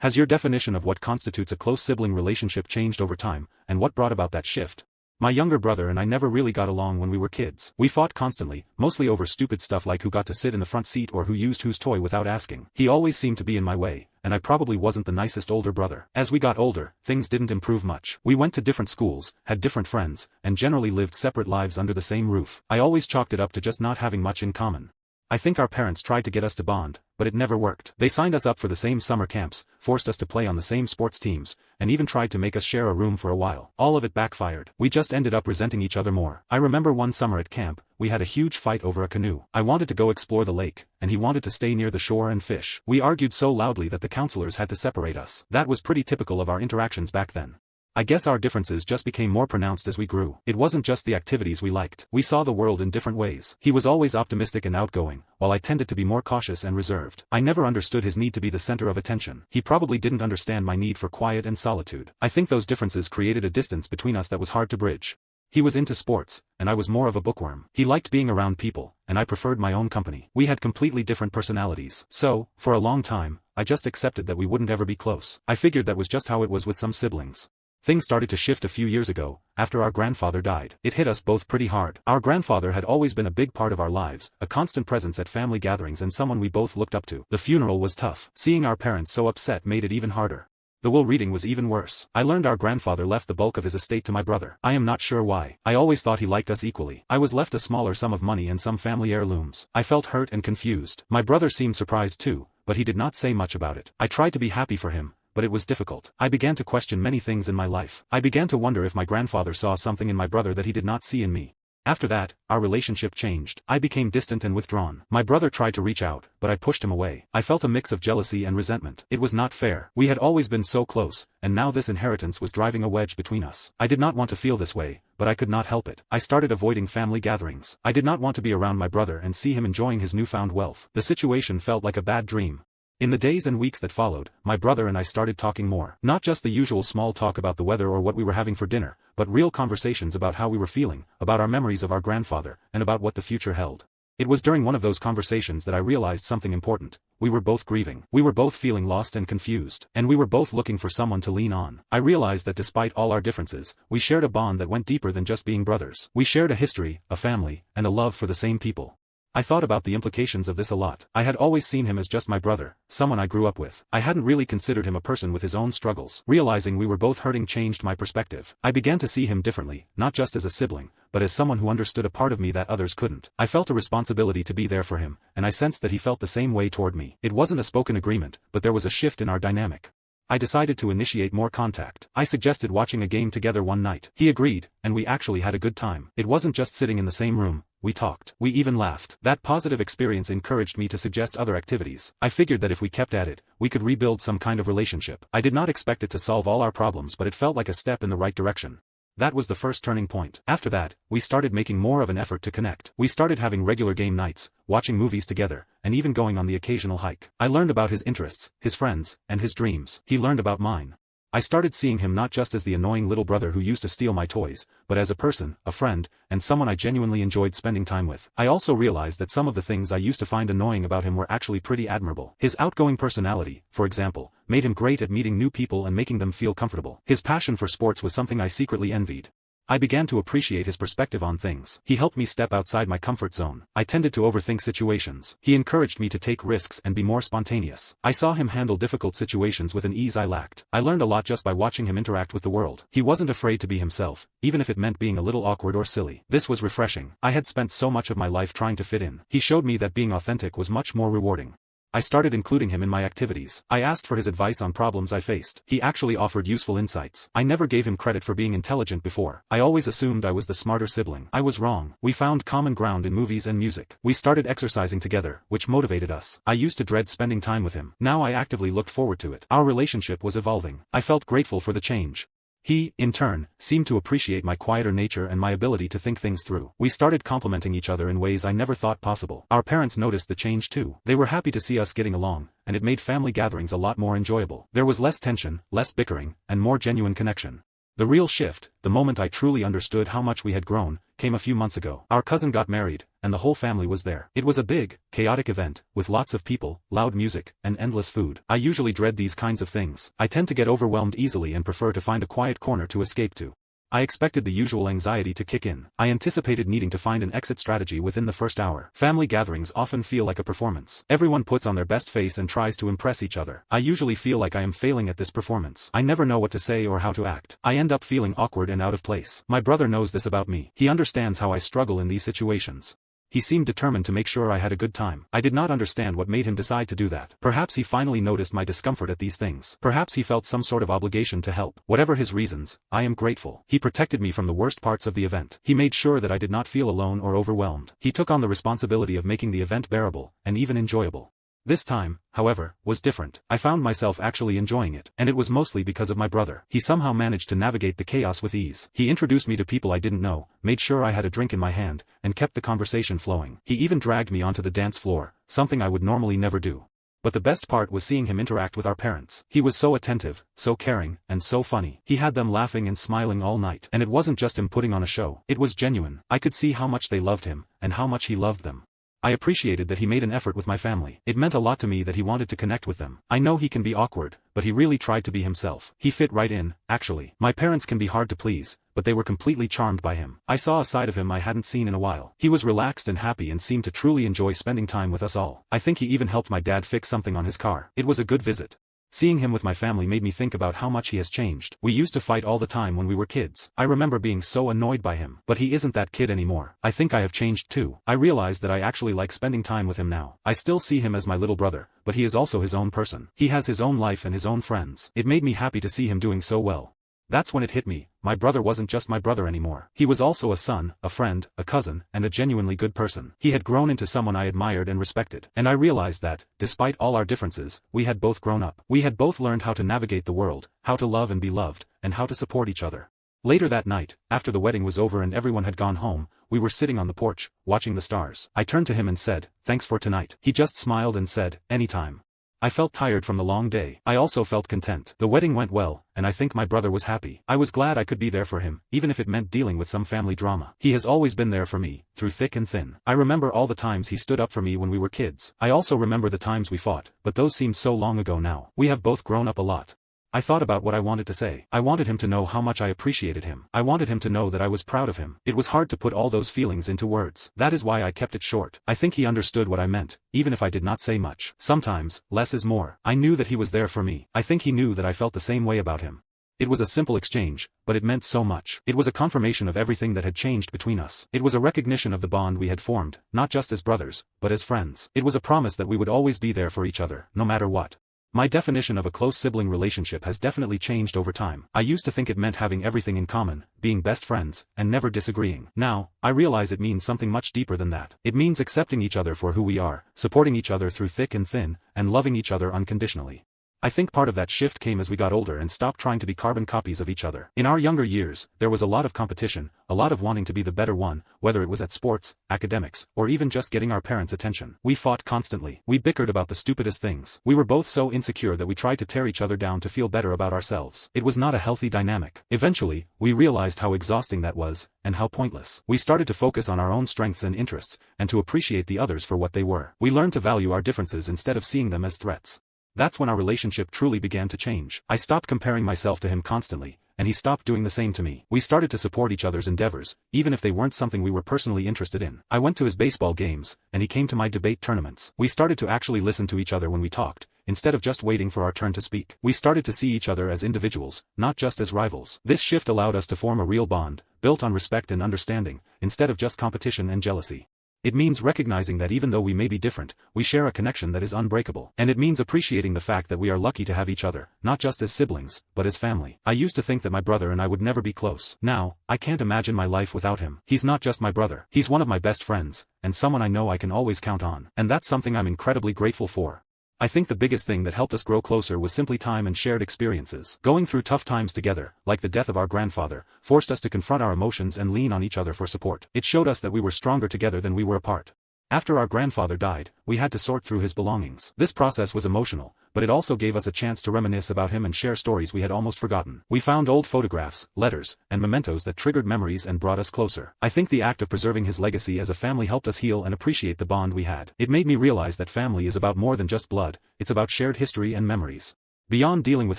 Has your definition of what constitutes a close sibling relationship changed over time, and what brought about that shift? My younger brother and I never really got along when we were kids. We fought constantly, mostly over stupid stuff like who got to sit in the front seat or who used whose toy without asking. He always seemed to be in my way, and I probably wasn't the nicest older brother. As we got older, things didn't improve much. We went to different schools, had different friends, and generally lived separate lives under the same roof. I always chalked it up to just not having much in common. I think our parents tried to get us to bond, but it never worked. They signed us up for the same summer camps, forced us to play on the same sports teams, and even tried to make us share a room for a while. All of it backfired. We just ended up resenting each other more. I remember one summer at camp, we had a huge fight over a canoe. I wanted to go explore the lake, and he wanted to stay near the shore and fish. We argued so loudly that the counselors had to separate us. That was pretty typical of our interactions back then. I guess our differences just became more pronounced as we grew. It wasn't just the activities we liked. We saw the world in different ways. He was always optimistic and outgoing, while I tended to be more cautious and reserved. I never understood his need to be the center of attention. He probably didn't understand my need for quiet and solitude. I think those differences created a distance between us that was hard to bridge. He was into sports, and I was more of a bookworm. He liked being around people, and I preferred my own company. We had completely different personalities. So, for a long time, I just accepted that we wouldn't ever be close. I figured that was just how it was with some siblings. Things started to shift a few years ago, after our grandfather died. It hit us both pretty hard. Our grandfather had always been a big part of our lives, a constant presence at family gatherings and someone we both looked up to. The funeral was tough. Seeing our parents so upset made it even harder. The will reading was even worse. I learned our grandfather left the bulk of his estate to my brother. I am not sure why. I always thought he liked us equally. I was left a smaller sum of money and some family heirlooms. I felt hurt and confused. My brother seemed surprised too, but he did not say much about it. I tried to be happy for him, but it was difficult. I began to question many things in my life. I began to wonder if my grandfather saw something in my brother that he did not see in me. After that, our relationship changed. I became distant and withdrawn. My brother tried to reach out, but I pushed him away. I felt a mix of jealousy and resentment. It was not fair. We had always been so close, and now this inheritance was driving a wedge between us. I did not want to feel this way, but I could not help it. I started avoiding family gatherings. I did not want to be around my brother and see him enjoying his newfound wealth. The situation felt like a bad dream. In the days and weeks that followed, my brother and I started talking more. Not just the usual small talk about the weather or what we were having for dinner, but real conversations about how we were feeling, about our memories of our grandfather, and about what the future held. It was during one of those conversations that I realized something important. We were both grieving. We were both feeling lost and confused. And we were both looking for someone to lean on. I realized that despite all our differences, we shared a bond that went deeper than just being brothers. We shared a history, a family, and a love for the same people. I thought about the implications of this a lot. I had always seen him as just my brother, someone I grew up with. I hadn't really considered him a person with his own struggles. Realizing we were both hurting changed my perspective. I began to see him differently, not just as a sibling, but as someone who understood a part of me that others couldn't. I felt a responsibility to be there for him, and I sensed that he felt the same way toward me. It wasn't a spoken agreement, but there was a shift in our dynamic. I decided to initiate more contact. I suggested watching a game together one night. He agreed, and we actually had a good time. It wasn't just sitting in the same room. We talked. We even laughed. That positive experience encouraged me to suggest other activities. I figured that if we kept at it, we could rebuild some kind of relationship. I did not expect it to solve all our problems, but it felt like a step in the right direction. That was the first turning point. After that, we started making more of an effort to connect. We started having regular game nights, watching movies together, and even going on the occasional hike. I learned about his interests, his friends, and his dreams. He learned about mine. I started seeing him not just as the annoying little brother who used to steal my toys, but as a person, a friend, and someone I genuinely enjoyed spending time with. I also realized that some of the things I used to find annoying about him were actually pretty admirable. His outgoing personality, for example, made him great at meeting new people and making them feel comfortable. His passion for sports was something I secretly envied. I began to appreciate his perspective on things. He helped me step outside my comfort zone. I tended to overthink situations. He encouraged me to take risks and be more spontaneous. I saw him handle difficult situations with an ease I lacked. I learned a lot just by watching him interact with the world. He wasn't afraid to be himself, even if it meant being a little awkward or silly. This was refreshing. I had spent so much of my life trying to fit in. He showed me that being authentic was much more rewarding. I started including him in my activities. I asked for his advice on problems I faced. He actually offered useful insights. I never gave him credit for being intelligent before. I always assumed I was the smarter sibling. I was wrong. We found common ground in movies and music. We started exercising together, which motivated us. I used to dread spending time with him. Now I actively looked forward to it. Our relationship was evolving. I felt grateful for the change. He, in turn, seemed to appreciate my quieter nature and my ability to think things through. We started complimenting each other in ways I never thought possible. Our parents noticed the change too. They were happy to see us getting along, and it made family gatherings a lot more enjoyable. There was less tension, less bickering, and more genuine connection. The real shift, the moment I truly understood how much we had grown, came a few months ago. Our cousin got married, and the whole family was there. It was a big, chaotic event, with lots of people, loud music, and endless food. I usually dread these kinds of things. I tend to get overwhelmed easily and prefer to find a quiet corner to escape to. I expected the usual anxiety to kick in. I anticipated needing to find an exit strategy within the first hour. Family gatherings often feel like a performance. Everyone puts on their best face and tries to impress each other. I usually feel like I am failing at this performance. I never know what to say or how to act. I end up feeling awkward and out of place. My brother knows this about me. He understands how I struggle in these situations. He seemed determined to make sure I had a good time. I did not understand what made him decide to do that. Perhaps he finally noticed my discomfort at these things. Perhaps he felt some sort of obligation to help. Whatever his reasons, I am grateful. He protected me from the worst parts of the event. He made sure that I did not feel alone or overwhelmed. He took on the responsibility of making the event bearable, and even enjoyable. This time, however, was different. I found myself actually enjoying it, and it was mostly because of my brother. He somehow managed to navigate the chaos with ease. He introduced me to people I didn't know, made sure I had a drink in my hand, and kept the conversation flowing. He even dragged me onto the dance floor, something I would normally never do. But the best part was seeing him interact with our parents. He was so attentive, so caring, and so funny. He had them laughing and smiling all night. And it wasn't just him putting on a show. It was genuine. I could see how much they loved him, and how much he loved them. I appreciated that he made an effort with my family. It meant a lot to me that he wanted to connect with them. I know he can be awkward, but he really tried to be himself. He fit right in, actually. My parents can be hard to please, but they were completely charmed by him. I saw a side of him I hadn't seen in a while. He was relaxed and happy and seemed to truly enjoy spending time with us all. I think he even helped my dad fix something on his car. It was a good visit. Seeing him with my family made me think about how much he has changed. We used to fight all the time when we were kids. I remember being so annoyed by him. But he isn't that kid anymore. I think I have changed too. I realized that I actually like spending time with him now. I still see him as my little brother, but he is also his own person. He has his own life and his own friends. It made me happy to see him doing so well. That's when it hit me. My brother wasn't just my brother anymore. He was also a son, a friend, a cousin, and a genuinely good person. He had grown into someone I admired and respected. And I realized that, despite all our differences, we had both grown up. We had both learned how to navigate the world, how to love and be loved, and how to support each other. Later that night, after the wedding was over and everyone had gone home, we were sitting on the porch, watching the stars. I turned to him and said, "Thanks for tonight." He just smiled and said, "Anytime." I felt tired from the long day. I also felt content. The wedding went well, and I think my brother was happy. I was glad I could be there for him, even if it meant dealing with some family drama. He has always been there for me, through thick and thin. I remember all the times he stood up for me when we were kids. I also remember the times we fought, but those seem so long ago now. We have both grown up a lot. I thought about what I wanted to say. I wanted him to know how much I appreciated him. I wanted him to know that I was proud of him. It was hard to put all those feelings into words. That is why I kept it short. I think he understood what I meant, even if I did not say much. Sometimes, less is more. I knew that he was there for me. I think he knew that I felt the same way about him. It was a simple exchange, but it meant so much. It was a confirmation of everything that had changed between us. It was a recognition of the bond we had formed, not just as brothers, but as friends. It was a promise that we would always be there for each other, no matter what. My definition of a close sibling relationship has definitely changed over time. I used to think it meant having everything in common, being best friends, and never disagreeing. Now, I realize it means something much deeper than that. It means accepting each other for who we are, supporting each other through thick and thin, and loving each other unconditionally. I think part of that shift came as we got older and stopped trying to be carbon copies of each other. In our younger years, there was a lot of competition, a lot of wanting to be the better one, whether it was at sports, academics, or even just getting our parents' attention. We fought constantly. We bickered about the stupidest things. We were both so insecure that we tried to tear each other down to feel better about ourselves. It was not a healthy dynamic. Eventually, we realized how exhausting that was, and how pointless. We started to focus on our own strengths and interests, and to appreciate the others for what they were. We learned to value our differences instead of seeing them as threats. That's when our relationship truly began to change. I stopped comparing myself to him constantly, and he stopped doing the same to me. We started to support each other's endeavors, even if they weren't something we were personally interested in. I went to his baseball games, and he came to my debate tournaments. We started to actually listen to each other when we talked, instead of just waiting for our turn to speak. We started to see each other as individuals, not just as rivals. This shift allowed us to form a real bond, built on respect and understanding, instead of just competition and jealousy. It means recognizing that even though we may be different, we share a connection that is unbreakable. And it means appreciating the fact that we are lucky to have each other, not just as siblings, but as family. I used to think that my brother and I would never be close. Now, I can't imagine my life without him. He's not just my brother. He's one of my best friends, and someone I know I can always count on. And that's something I'm incredibly grateful for. I think the biggest thing that helped us grow closer was simply time and shared experiences. Going through tough times together, like the death of our grandfather, forced us to confront our emotions and lean on each other for support. It showed us that we were stronger together than we were apart. After our grandfather died, we had to sort through his belongings. This process was emotional, but it also gave us a chance to reminisce about him and share stories we had almost forgotten. We found old photographs, letters, and mementos that triggered memories and brought us closer. I think the act of preserving his legacy as a family helped us heal and appreciate the bond we had. It made me realize that family is about more than just blood, it's about shared history and memories. Beyond dealing with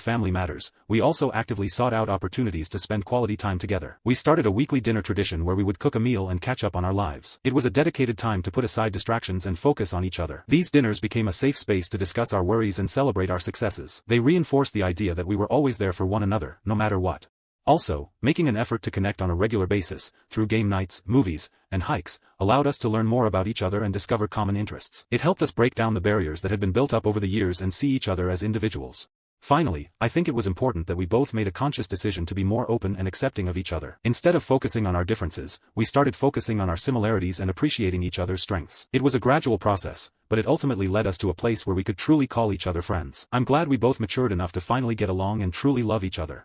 family matters, we also actively sought out opportunities to spend quality time together. We started a weekly dinner tradition where we would cook a meal and catch up on our lives. It was a dedicated time to put aside distractions and focus on each other. These dinners became a safe space to discuss our worries and celebrate our successes. They reinforced the idea that we were always there for one another, no matter what. Also, making an effort to connect on a regular basis, through game nights, movies, and hikes, allowed us to learn more about each other and discover common interests. It helped us break down the barriers that had been built up over the years and see each other as individuals. Finally, I think it was important that we both made a conscious decision to be more open and accepting of each other. Instead of focusing on our differences, we started focusing on our similarities and appreciating each other's strengths. It was a gradual process, but it ultimately led us to a place where we could truly call each other friends. I'm glad we both matured enough to finally get along and truly love each other.